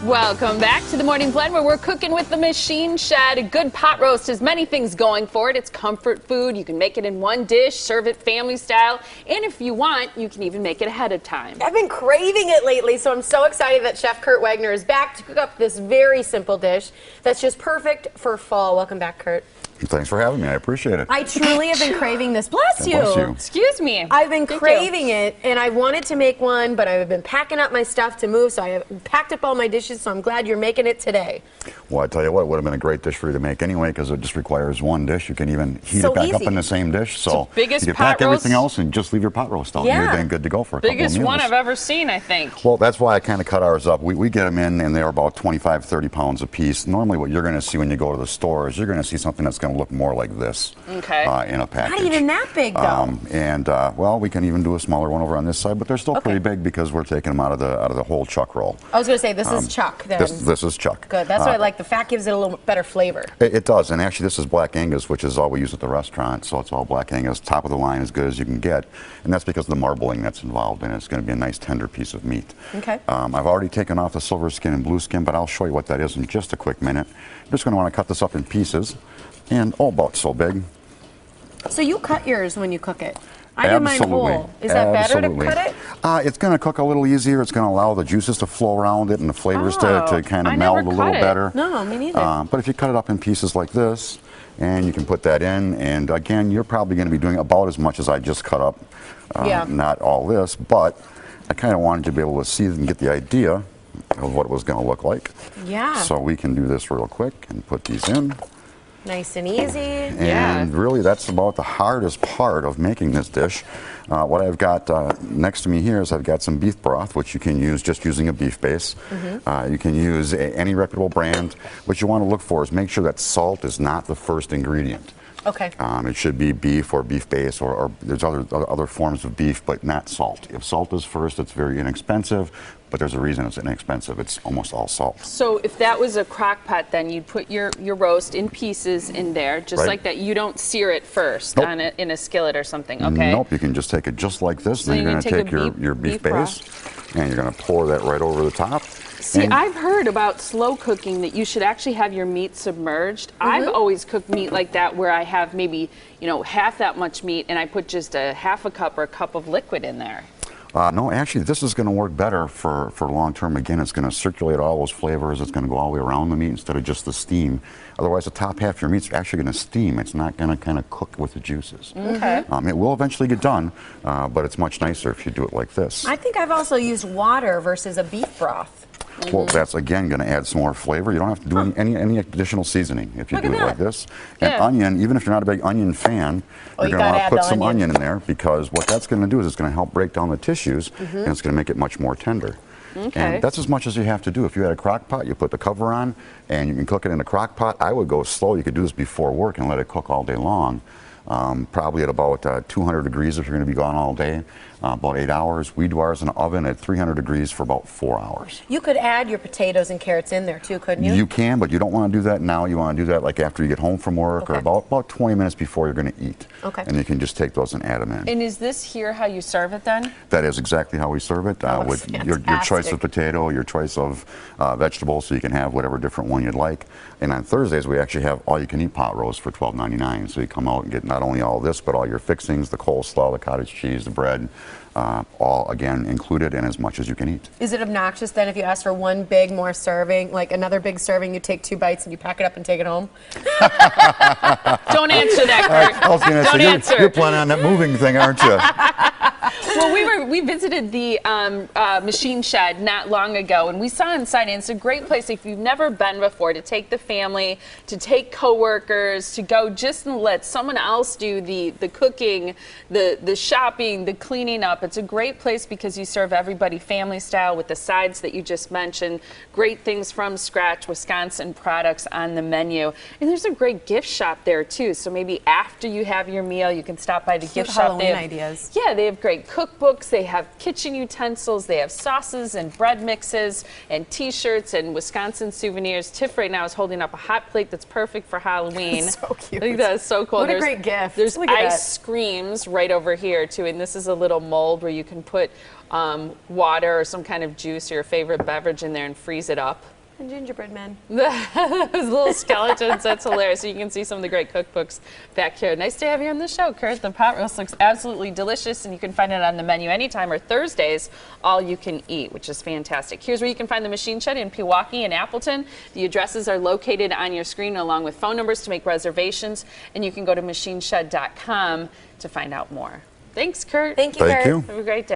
Welcome back to the Morning Blend, where we're cooking with the Machine Shed. A good pot roast has many things going for it. It's comfort food. You can make it in one dish, serve it family style, and if you want, you can even make it ahead of time. I've been craving it lately, so I'm so excited that Chef Kurt Wagner is back to cook up this very simple dish that's just perfect for fall. Welcome back, Kurt. Thanks for having me. I appreciate it. I truly have been craving this. Bless you. Bless you. Excuse me. I've been craving it, and I wanted to make one, but I've been packing up my stuff to move, so I have packed up all my dishes, so I'm glad you're making it today. Well, I tell you what, it would have been a great dish for you to make anyway, because it just requires one dish. You can even heat it back up in the same dish. So biggest you can pot pack everything roast? else and just leave your pot roast out. Yeah. You're then good to go for a couple of meals. Biggest one I've ever seen, I think. Well, that's why I kind of cut ours up. We get them in, and they're about 25, 30 pounds a piece. Normally what you're going to see when you go to the store is you're going to see something that's going to look more like this. Okay. In a package. Not even that big, though. Well, we can even do a smaller one over on this side, but they're still pretty big because we're taking them out of the whole chuck roll. I was going to say, this is chuck, then. This is chuck. Good. That's what I like. The fat gives it a little better flavor. It does, and actually this is Black Angus, which is all we use at the restaurant, so it's all Black Angus, top of the line, as good as you can get, and that's because of the marbling that's involved in it. It's going to be a nice tender piece of meat. Okay. I've already taken off the silver skin and blue skin, but I'll show you what that is in just a quick minute. I'm just going to want to cut this up in pieces, and about so big. So you cut yours when you cook it? I do mine whole. Is that better to cut it? It's going to cook a little easier. It's going to allow the juices to flow around it and the flavors to kind of meld a little better. No, me neither. But if you cut it up in pieces like this, and you can put that in, and again, you're probably going to be doing about as much as I just cut up. Not all this, but I kind of wanted you to be able to see and get the idea of what it was going to look like. Yeah. So we can do this real quick and put these in. Nice and easy. And really, that's about the hardest part of making this dish. What I've got next to me here is I've got some beef broth, which you can use just using a beef base. You can use any reputable brand. What you want to look for is make sure that salt is not the first ingredient. Okay. It should be beef or beef base, or there's other forms of beef, but not salt. If salt is first, it's very inexpensive, but there's a reason it's inexpensive. It's almost all salt. So if that was a crock pot, then you'd put your roast in pieces in there, just like that. You don't sear it first in a skillet or something, okay? Nope, you can just take it just like this, and then you're going to take your beef base, and you're going to pour that right over the top. See, I've heard about slow cooking that you should actually have your meat submerged. I've always cooked meat like that, where I have maybe, half that much meat, and I put just a half a cup or a cup of liquid in there. No, actually, this is going to work better for long term. Again, it's going to circulate all those flavors. It's going to go all the way around the meat instead of just the steam. Otherwise, the top half of your meat's actually going to steam. It's not going to kind of cook with the juices. Okay. It will eventually get done, but it's much nicer if you do it like this. I think I've also used water versus a beef broth. Well, that's again going to add some more flavor. You don't have to do any additional seasoning if you do it like this. And onion, even if you're not a big onion fan, you're going to want to put some onion in there, because what that's going to do is it's going to help break down the tissues, and it's going to make it much more tender. And that's as much as you have to do. If you had a crock pot, you put the cover on, and you can cook it in a crock pot. I would go slow. You could do this before work and let it cook all day long. Probably at about 200 degrees if you're going to be gone all day, about 8 hours. We do ours in an oven at 300 degrees for about 4 hours. You could add your potatoes and carrots in there too, couldn't you? You can, but you don't want to do that now. You want to do that like after you get home from work, or about 20 minutes before you're going to eat. Okay. And you can just take those and add them in. And is this here how you serve it then? That is exactly how we serve it, with your choice of potato, your choice of vegetables, so you can have whatever different one you'd like. And on Thursdays, we actually have all-you-can-eat pot roast for $12.99. So you come out and get not only all this, but all your fixings, the coleslaw, the cottage cheese, the bread, all, again, included, and as much as you can eat. Is it obnoxious then if you ask for one big more serving, like another big serving, you take 2 bites and you pack it up and take it home? Don't answer that, Kurt. I was going to say, you're planning on that moving thing, aren't you? Well, we visited the Machine Shed not long ago, and we saw inside, and it's a great place if you've never been before, to take the family, to take coworkers, to go just and let someone else do the cooking, the shopping, the cleaning up. It's a great place because you serve everybody family style with the sides that you just mentioned. Great things from scratch, Wisconsin products on the menu. And there's a great gift shop there too. So maybe after you have your meal, you can stop by the gift shop. Halloween ideas. Yeah, they have great cookbooks, they have kitchen utensils, they have sauces and bread mixes and T-shirts and Wisconsin souvenirs. Tiff right now is holding up a hot plate that's perfect for Halloween. So cute. I think that is so cool. What a great gift. There's Look at ice creams right over here too, and this is a little mold where you can put water or some kind of juice or your favorite beverage in there and freeze it up. And gingerbread men. Those little skeletons, that's hilarious. So you can see some of the great cookbooks back here. Nice to have you on the show, Kurt. The pot roast looks absolutely delicious, and you can find it on the menu anytime, or Thursdays, all you can eat, which is fantastic. Here's where you can find the Machine Shed in Pewaukee and Appleton. The addresses are located on your screen along with phone numbers to make reservations, and you can go to machineshed.com to find out more. Thanks, Kurt. Thank you, Kurt. Thank you. Have a great day.